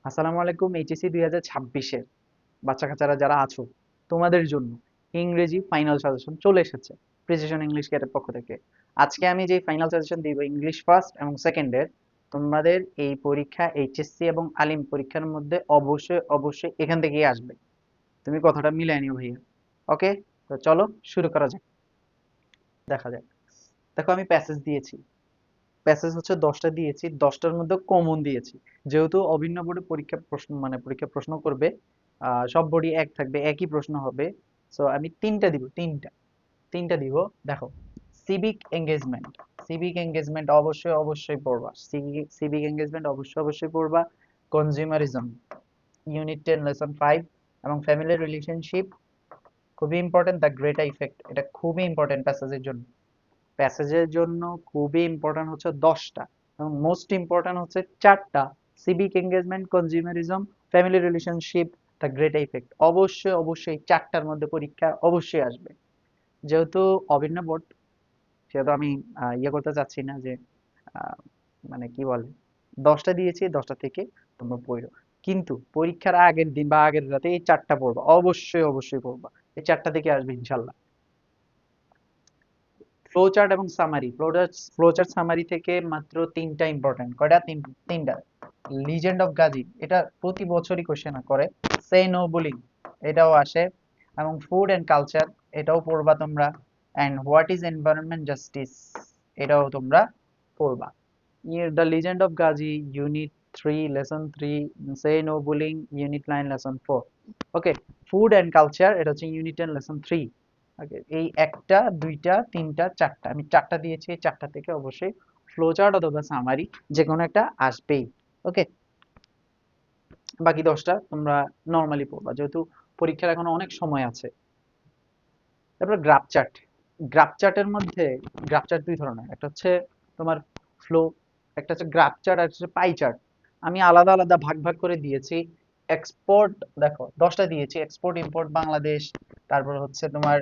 আসসালামু আলাইকুম। এইচএসসি 2026-এর বাচ্চা কাচ্চারা যারা আছো, তোমাদের জন্য ইংরেজি ফাইনাল সাজেশন চলে এসেছে প্রিসিশন ইংলিশ ক্যাডের পক্ষ থেকে। আজকে আমি যে ফাইনাল সাজেশন দিব ইংলিশ ফার্স্ট এবং সেকেন্ডের, তোমাদের এই পরীক্ষা এইচএসসি এবং আলিম পরীক্ষার মধ্যে অবশ্যই অবশ্যই এখান থেকেই আসবে। তুমি কথাটা মিলাই নিও ভাইয়া। ওকে, তো চলো শুরু করা যাক। দেখা যাক। দেখো, আমি প্যাসেজ দিয়েছি। প্যাসেজ হচ্ছে 10টা দিয়েছি, 10টার মধ্যে কমন দিয়েছি। যেহেতু অভিন্ন বোর্ডে পরীক্ষা প্রশ্ন পরীক্ষা প্রশ্ন করবে, সব বোর্ডই এক থাকবে, একই প্রশ্ন হবে। সো আমি তিনটা দিব, তিনটা দিব। দেখো, সিভিক এঙ্গেজমেন্ট। সিভিক এঙ্গেজমেন্ট অবশ্যই অবশ্যই পড়বা। সিভিক এঙ্গেজমেন্ট অবশ্যই অবশ্যই পড়বা। কনজিউমারিজম ইউনিট 10 লেসন 5 এবং ফ্যামিলি রিলেশনশিপ খুবই ইম্পর্টেন্ট। দ্য গ্রেটার ইফেক্ট, এটা খুবই ইম্পর্টেন্ট প্যাসেজের জন্য। প্যাসেজের জন্য খুবই ইম্পর্টেন্ট হচ্ছে 10টা এবং মোস্ট ইম্পর্টেন্ট হচ্ছে 4টা। Civic engagement, consumerism, family relationship, the great effect. অবশ্যই অবশ্যই 4টার মধ্যে পরীক্ষা অবশ্যই আসবে। যেহেতু অভিন্ন বোর্ড, সেহেতু আমি ইয়ে করতে চাচ্ছি না যে আহ, মানে কি বলে, 10টা দিয়েছি, 10টা থেকে তোমরা পড়ো। কিন্তু পরীক্ষার আগের দিন বা আগের রাতে এই 4টা পড়বা, অবশ্যই অবশ্যই পড়বা। এই 4টা থেকে আসবে ইনশাল্লাহ। ফ্লোচার্ট এবং সামারি। ফ্লোচার্ট সামারি থেকে মাত্র 3টা ইম্পর্টেন্ট। কয়টা? তিনটা। লিজেন্ড অফ গাজী, এটা প্রতি বছরই কোশ্চেন করে। সে নো বুলিং, এটাও আসে। এবং ফুড এন্ড কালচার, এটাও পড়বা তোমরা। And what is environment justice, এটাও তোমরা পড়বা। The legend of Gazi unit 3 lesson 3, say no bullying unit 9 lesson 4। Okay, food and culture এটা হচ্ছে ইউনিট 10 লেসন 3। ওকে, এই একটা, দুইটা, তিনটা, 4টা, আমি 4টা দিয়েছি। এই 4টা থেকে অবশ্যই ফ্লোচার্ট অথবা সামারি যে কোনো একটা আসবেই। ওকে, বাকি 10টা তোমরা নর্মালি পড়বা, যেহেতু পরীক্ষার এখন অনেক সময় আছে। তারপর গ্রাফ চার্ট। গ্রাফ চার্টের মধ্যে গ্রাফ চার্ট দুই ধরনের, একটা হচ্ছে তোমার ফ্লো, একটা হচ্ছে গ্রাফ চার্ট, আর একটা হচ্ছে পাই চার্ট। আমি আলাদা আলাদা ভাগ ভাগ করে দিয়েছি। এক্সপোর্ট, দেখো 10টা দিয়েছি। এক্সপোর্ট ইম্পোর্ট বাংলাদেশ, তারপর হচ্ছে তোমার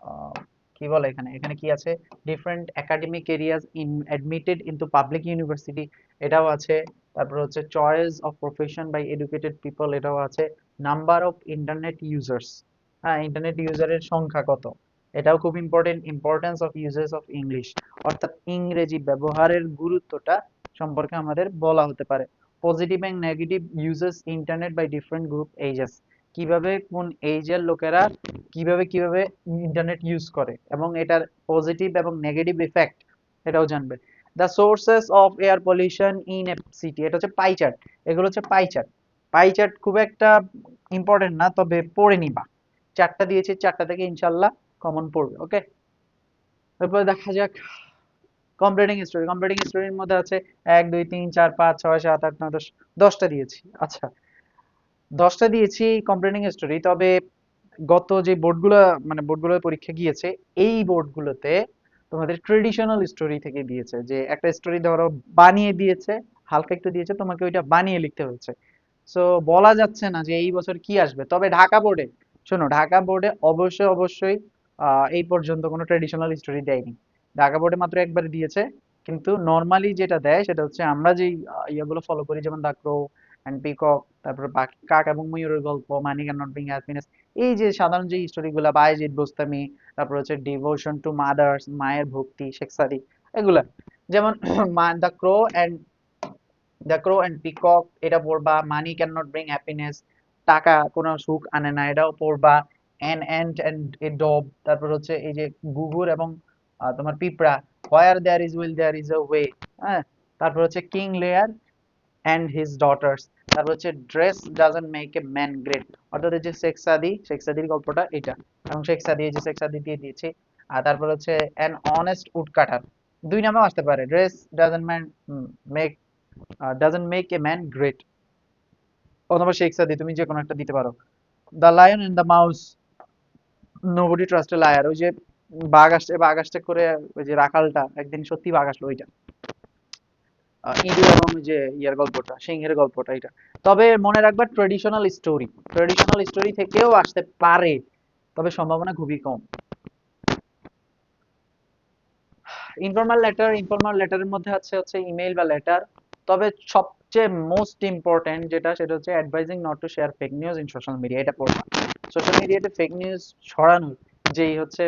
আহ, কি বলে, এখানে এখানে কি আছে, different academic areas in admitted into public university, এটাও আছে। তারপর হচ্ছে choice of profession by educated people, এটাও আছে। নাম্বার অফ ইন্টারনেট ইউজার্স, হ্যাঁ, ইন্টারনেট ইউজারের সংখ্যা কত, এটাও খুব important. Importance of uses of English, অর্থাৎ ইংরেজি ব্যবহারের গুরুত্বটা সম্পর্কে আমাদের বলা হতে পারে। Positive and negative uses internet by different group ages, কিভাবে কোন এজের লোকেরা কিভাবে কিভাবে ইন্টারনেট ইউজ করে এবং এটার পজিটিভ এবং নেগেটিভ ইফেক্ট, এটাও জানবে। The sources of air pollution in a city, এটা হচ্ছে পাই চার্ট। এগুলো হচ্ছে পাই চার্ট। পাই চার্ট খুব একটা ইম্পর্টেন্ট না, তবে পড়ে নিবা। 4টা দিয়েছি, 4টা থেকে ইনশাল্লাহ কমন পড়বে। ওকে, তারপরে দেখা যাক কম্পিউটিং স্টোরি। কম্পিউটিং স্টোরির মধ্যে আছে 1 2 3 4 5 6 7 8 9 10। 10টা দিয়েছি। আচ্ছা, 10টা দিয়েছি কম্পিউটিং স্টোরি। তবে গত যে বোর্ডগুলো, বোর্ডগুলোর পরীক্ষা গিয়েছে, এই বোর্ডগুলোতে তোমাদের ট্রেডিশনাল স্টোরি থেকে দিয়েছে, যে একটা স্টোরি ধরো বানিয়ে দিয়েছে, হালকা একটু দিয়েছে, তোমাকে ওইটা বানিয়ে লিখতে হচ্ছে। সো বলা যাচ্ছে না যে এই বছর কি আসবে। তবে ঢাকা বোর্ডে, শোনো, ঢাকা বোর্ডে অবশ্যই অবশ্যই এই পর্যন্ত কোনো ট্রেডিশনাল স্টোরি দেয়নি। ঢাকা বোর্ডে মাত্র একবার দিয়েছে। কিন্তু নর্মালি যেটা দেয় সেটা হচ্ছে আমরা যেই ইয়েগুলো ফলো করি, যেমন দ্য ক্রো অ্যান্ড পিকক, তারপরে বাকি কাক এবং ময়ূরের গল্প, মানি ক্যান নট ব্রিং হ্যাপিনেস, এই যে সাধারণ যে স্টোরিগুলা, বায়েজিদ বোস্তামি, তারপর হচ্ছে ডিভোশন টু মাদার্স, মায়ের ভক্তি, শেখ সাদি, এগুলা। যেমন দ্য ক্রো অ্যান্ড পিকক, এটা পড়বা। Money can not bring happiness, টাকা কোনো সুখ আনে না, এটাও পড়বা। An ant and a dove, তারপর হচ্ছে এই যে গুগুর এবং তোমার পিঁপড়া, where there is will there is a way. হ্যাঁ, তারপর হচ্ছে King Lear and his daughters, তারপর হচ্ছে dress doesn't make a man great, অর্থাৎ এই যে শেখ সাদির গল্পটা এটা। এবং শেখ সাদি, এই যে শেখ সাদি দিয়ে দিয়েছি। আর তারপর হচ্ছে অ্যান অনেস্ট উড কাটার, দুই নামেও আসতে পারে। Dress doesn't man make make a man great, অথবা শেখ সাদি, তুমি যে কোনো একটা দিতে পারো। The lion and the mouse, nobody trust a liar, ওই যে বাঘ আসতে করে, ওই যে রাখালটা একদিন সত্যি বাঘ আসলো, ওইটা। ইঁদুর এবং ওই যে ইয়ার গল্পটা, সিংহের গল্পটা, এটা। তবে মনে রাখবা, ট্রেডিশনাল স্টোরি থেকেও আসতে পারে, তবে সম্ভাবনা খুবই কম। ইনফর্মাল লেটারের মধ্যে আছে হচ্ছে ইমেইল বা লেটার। তবে সব সবচেয়ে মোস্ট ইম্পর্টেন্ট যেটা, সেটা হচ্ছে advising not to share fake news in social media. এটা পড়বা। সোশ্যাল মিডিয়াতে ফেক নিউজ ছড়ানোর যেই হচ্ছে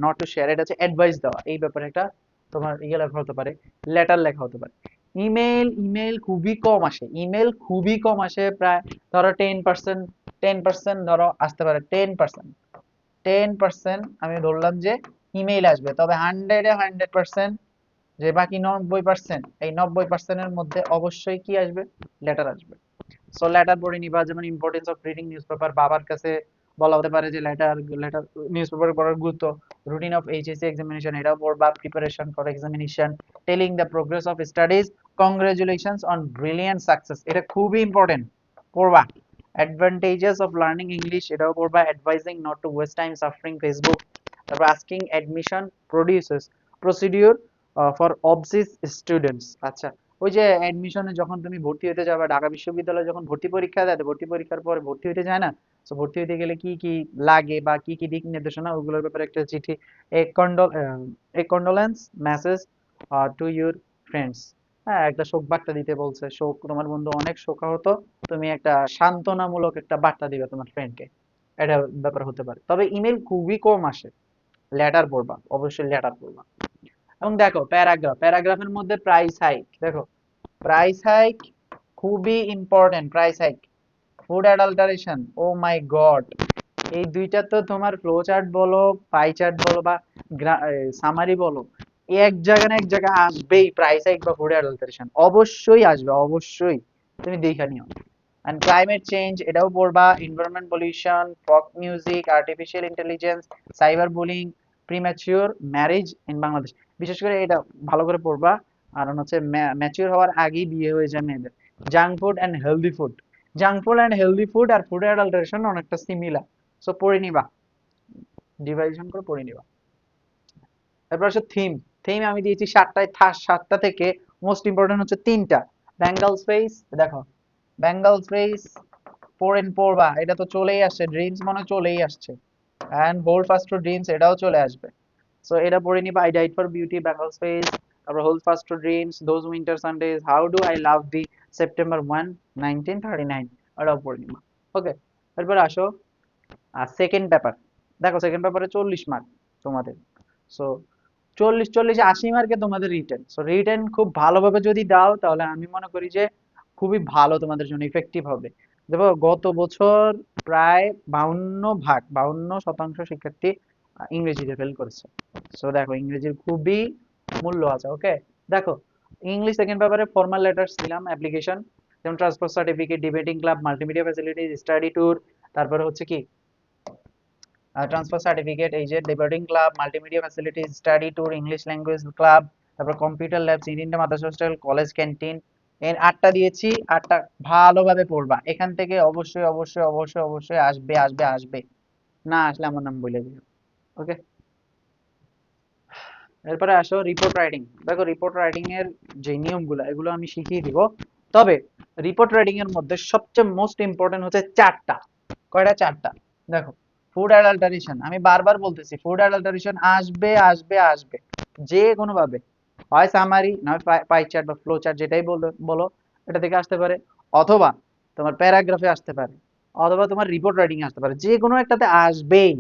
নট টু শেয়ার, এটা হচ্ছে অ্যাডভাইস দেওয়া। এই ব্যাপারে একটা তোমার ইয়ে লেখা হতে পারে, লেটার লেখা হতে পারে। ইমেল খুবই কম আসে, ইমেল খুবই কম আসে, প্রায় ধরো 10%, 10% ধরো আসতে পারে, 10%, 10% আমি ধরলাম যে ইমেইল আসবে। তবে 100% যে বাকি 90%, এই 90%-এর মধ্যে অবশ্যই কি আসবে, লেটার আসবে। সো লেটার পড়ে নিবা। যেমন importance of reading news paper, বাবার কাছে বলা হতে পারে যে লেটার লেটার নিউজ পেপার পড়ার গুরুত্ব। রুটিন অফ এইচএসসি এক্সামিনেশন, এটাও পড়বা। Preparation for examination, telling the progress of studies, congratulations on brilliant success, এটা খুবই ইম্পর্টেন্ট, পড়বা। অ্যাডভান্টেজেস অফ লার্নিং ইংলিশ, এটাও পড়বা। Advising not to waste time সাফারিং ফেসবুক। তারপর asking admission procedures procedure for overseas students. আচ্ছা, ওই যে অ্যাডমিশনে যখন তুমি ভর্তি হতে যাবে, ঢাকা বিশ্ববিদ্যালয়ে যখন ভর্তি পরীক্ষা দেয়, ভর্তি পরীক্ষার পরে ভর্তি হতে যায় না, তো ভর্তি হতে গেলে কি কি লাগে বা কি কি দিক নির্দেশনা, ওগুলোর ব্যাপারে একটা চিঠি, a condolence message to your friends. হ্যাঁ, একটা শোক বার্তা দিতে বলছে, শোক, তোমার বন্ধু অনেক শোকাহত, তুমি একটা সান্ত্বনামূলক একটা বার্তা দিবে তোমার ফ্রেন্ডকে, এটা ব্যাপার হতে পারে। তবে ইমেল খুবই কম আসে, লেটার পড়বা, অবশ্যই লেটার পড়বা। এবং দেখো প্যারাগ্রাফের মধ্যে প্রাইস হাইক, দেখো প্রাইস হাইক খুবই important. Price hike, food adulteration, oh my God, এই দুইটা তো তোমার ফ্লো চার্ট বলো, পাই চার্ট বলো বা সামারি বলো, এক জায়গা না এক জায়গা আসবেই প্রাইস হাইক বা ফুড অ্যাডাল্টারেশন, অবশ্যই আসবে, অবশ্যই, তুমি দেখে নিও। অ্যান্ড ক্লাইমেট চেঞ্জ, এটাও পড়বা। এনভায়রনমেন্ট পলিউশন, ফক music, artificial intelligence, cyber bullying, premature marriage in Bangladesh. বিশেষ করে এটা ভালো করে পড়বা, কারণ হচ্ছে ম্যাচিওর হওয়ার আগেই বিয়ে হয়ে যায় মেয়েদের। Junk food and healthy food, junk food and healthy food আর ফুড অ্যাডাল্টারেশন অনেকটা সিমিলার, সো পড়ে নিবা, ডিভাইশন করে পড়ে নিবা। তারপর হচ্ছে থিম, থিম আমি দিয়েছি 7টায়, 7টা থেকে মোস্ট ইম্পর্টেন্ট হচ্ছে 3টা। বেঙ্গল স্পেস, দেখো বেঙ্গল স্পেস পড়বা, এটা তো চলেই আসছে, ড্রিমস মনে হয় চলেই আসছে, and hold fast to dreams, এটাও চলে আসবে। সো এটা পড়ে নিবা। I died for beauty, Bengal space, তারপর hold fast to dreams, those winter Sundays, how do I love thee, September 1, 1939, ওটাও পড়ে নিবা। ওকে, এরপর আসো আর সেকেন্ড পেপার। দেখো সেকেন্ড পেপারে 40 মার্ক তোমাদের। সো 40, 40, 80 মার্কে তোমাদের রিটেন। সো রিটেন খুব ভালোভাবে যদি দাও, তাহলে আমি মনে করি যে খুবই ভালো তোমাদের জন্য, ইফেক্টিভ হবে। দেখো গত বছর প্রায় 52% শিক্ষার্থী ইংরেজিতে ফেল করেছে। সো দেখো ইংরেজির খুবই মূল্য আছে। ওকে, দেখো ইংলিশ সেকেন্ড পেপারে ফর্মাল লেটার্স দিলাম, অ্যাপ্লিকেশন, যেমন transfer certificate, debating club, multimedia facilities, study tour, তারপরে হচ্ছে কি ট্রান্সফার সার্টিফিকেট, এই যে debating club, multimedia facilities, study tour, English language club, তারপর কম্পিউটার ল্যাব, তিনটা মাদ্রাসা হোস্টেল, কলেজ ক্যান্টিন, এর 8টা দিয়েছি। 8টা ভালোভাবে পড়বা, এখান থেকে অবশ্যই অবশ্যই অবশ্যই অবশ্যই আসবে আসবে আসবে, না আসলে আমার নাম বলে দিও। ওকে, এরপরে আসো রিপোর্ট রাইটিং। দেখো রিপোর্ট রাইটিং এর যে নিয়মগুলো, এগুলো আমি শিখিয়ে দিব। তবে রিপোর্ট রাইটিং এর মধ্যে সবচেয়ে মোস্ট ইম্পর্টেন্ট হচ্ছে 4টা। কয়টা? 4টা। দেখো ফুড অ্যাডাল্টারেশন, আমি বারবার বলতেছি, ফুড অ্যাডাল্টারেশন আসবে আসবে আসবে, যে কোনো ভাবে, হয় সামারি, নয় পাই চার্ট বা ফ্লো চার্ট, যেটাই বলো, এটা থেকে আসতে পারে, অথবা তোমার প্যারাগ্রাফে আসতে পারে, অথবা তোমার রিপোর্ট রাইটিং আসতে পারে, যে কোনো একটাতে আসবেই।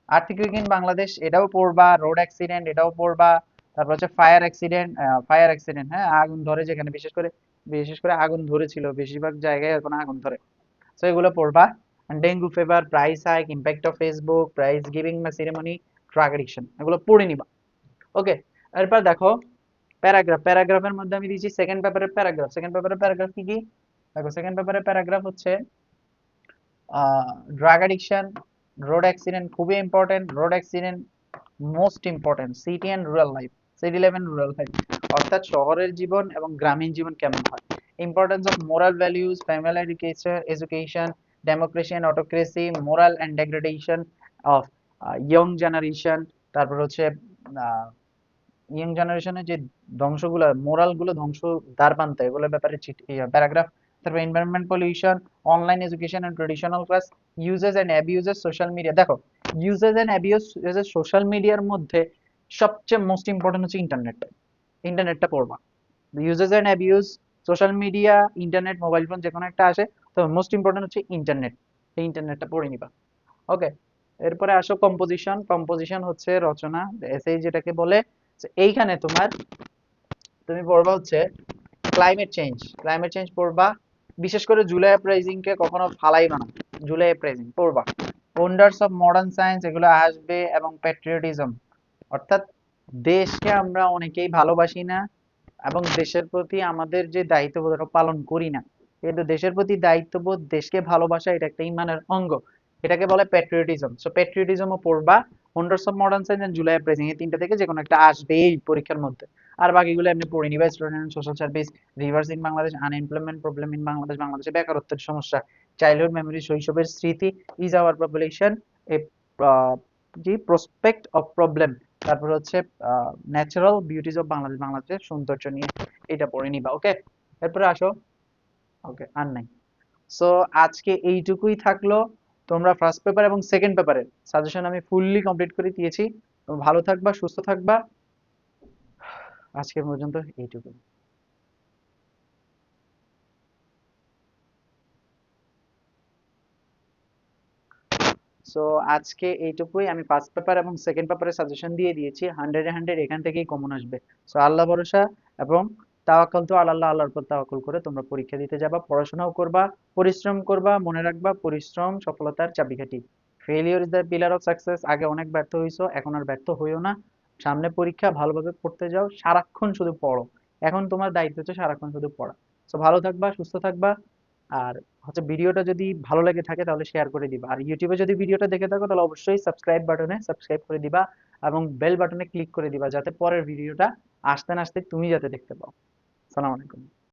আর্থিক উইক ইন বাংলাদেশ, এটাও পড়বা। রোড অ্যাক্সিডেন্ট, এটাও পড়বা। তারপর হচ্ছে ফায়ার অ্যাক্সিডেন্ট, হ্যাঁ, আগুন ধরে যেখানে, বিশেষ করে আগুন ধরেছিল, বেশিরভাগ জায়গায় এখন আগুন ধরে, সো এগুলো পড়বা। Dengue fever, price hike, impact of Facebook, prize giving বা সেরেমনি, ড্রাগ এডিকশন, এগুলো পড়ে নিবা। ওকে, এরপর দেখো প্যারাগ্রাফের মধ্যে আমি দিয়েছি সেকেন্ড পেপারের প্যারাগ্রাফ। সেকেন্ড পেপারের প্যারাগ্রাফ কি কি? দেখো সেকেন্ড পেপারের প্যারাগ্রাফ হচ্ছে ড্রাগ অ্যাডিকশন, রোড অ্যাক্সিডেন্ট খুবই important, road accident most important, city and rural life, city life and rural life, অর্থাৎ শহরের জীবন এবং গ্রামীণ জীবন কেমন হয়। Importance of moral values, family education, democracy and autocracy, moral and degradation of young generation. তারপর হচ্ছে ইয়ং জেনারেশনের যে ধ্বংসগুলো, মোরাল গুলো ধ্বংস দ্বার প্রান্তে, এগুলোর ব্যাপারে প্যারাগ্রাফ। তারপর environment pollution, online education and traditional class, uses and abuses social media. দেখো ইউজেস এন্ড অ্যাবিউজেস সোশ্যাল মিডিয়ার মধ্যে সবচেয়ে মোস্ট ইম্পর্টেন্ট হচ্ছে ইন্টারনেটটা, ইন্টারনেটটা পড়বা। Uses and abuse social media, internet, mobile phone যে কোনো একটা আসে, তো মোস্ট ইম্পর্টেন্ট হচ্ছে ইন্টারনেট। এই ইন্টারনেটটা পড়ে নিবা। ওকে, এরপরে আসো কম্পোজিশন। কম্পোজিশন হচ্ছে রচনা, এসে যেটাকে বলে। এইখানে তুমি পড়বা হচ্ছে ক্লাইমেট চেঞ্জ। ক্লাইমেট চেঞ্জ পড়বা, বিশেষ করে জুলাই আপরাইজিং কে কখনো ফালাইবা না। জুলাই আপরাইজিং পড়বা। ওয়ান্ডার্স অফ মডার্ন সায়েন্স এগুলো আসবে, এবং প্যাট্রিয়টিজম, অর্থাৎ দেশকে আমরা অনেকেই ভালোবাসি না, এবং দেশের প্রতি আমাদের যে দায়িত্ববোধ ওটা পালন করি না। কিন্তু দেশের প্রতি দায়িত্ববোধ, দেশকে ভালোবাসা, এটা একটা ইমানের অঙ্গ। এটাকে বলে প্যাট্রিয়টিজম। সো প্যাট্রিয়টিজমও পড়বা। Wonders of modern science and July uprising, এই তিনটা থেকে যে কোনো একটা আসবে এই পরীক্ষার মধ্যে। আর বাকিগুলো এমনি পড়ে নিবা। Student social service, rivers in Bangladesh, unemployment problem in Bangladesh, বাংলাদেশে বেকারত্বের সমস্যা, চাইল্ডহুড মেমোরি, শৈশবের স্মৃতি, is our population, a G prospect of problem, তারপর হচ্ছে ন্যাচারাল বিউটিজ অফ বাংলাদেশ, বাংলাদেশের সৌন্দর্য নিয়ে, এটা পড়ে নিবা। ওকে, এরপরে আসো। ওকে, আর নাই। সো আজকে এইটুকুই থাকলো। তোমরা ফার্স্ট পেপার এবং সেকেন্ড পেপারের সাজেশন আমি ফুললি কমপ্লিট করে দিয়েছি। তোমরা ভালো থাকবা, সুস্থ থাকবা। আজকের পর্যন্ত এইটুকুই। সো আজকে এইটুকুই। আমি ফার্স্ট পেপার এবং সেকেন্ড পেপারের সাজেশন দিয়ে দিয়েছি। 100-এ 100 এখান থেকেই কমন আসবে। সো আল্লাহ ভরসা এবং তাওয়াক্কাল তো আল্লাহ, আল্লাহর উপর তাওয়াক্কুল করে তোমরা পরীক্ষা দিতে যাবা, পড়াশোনাও করবা, পরিশ্রম করবা। মনে রাখবা, পরিশ্রম সফলতার চাবিকাঠি। Failure is the pillar of success. আগে অনেক ব্যর্থ হইছো, এখন আর ব্যর্থ হইও না। সামনে পরীক্ষা, ভালোভাবে পড়তে যাও, সারাক্ষণ শুধু পড়ো। এখন তোমার দায়িত্ব হচ্ছে সারাক্ষণ শুধু পড়া। সো ভালো থাকবা, সুস্থ থাকবা। আর হচ্ছে ভিডিওটা যদি ভালো লেগে থাকে তাহলে শেয়ার করে দিবা। আর ইউটিউবে যদি ভিডিওটা দেখে থাকো তাহলে অবশ্যই সাবস্ক্রাইব বাটনে সাবস্ক্রাইব করে দিবা, এবং বেল বাটনে ক্লিক করে দিবা, যাতে পরের ভিডিওটা আসতে না আসতে তুমি যাতে দেখতে পাও। সালাম আলাইকুম।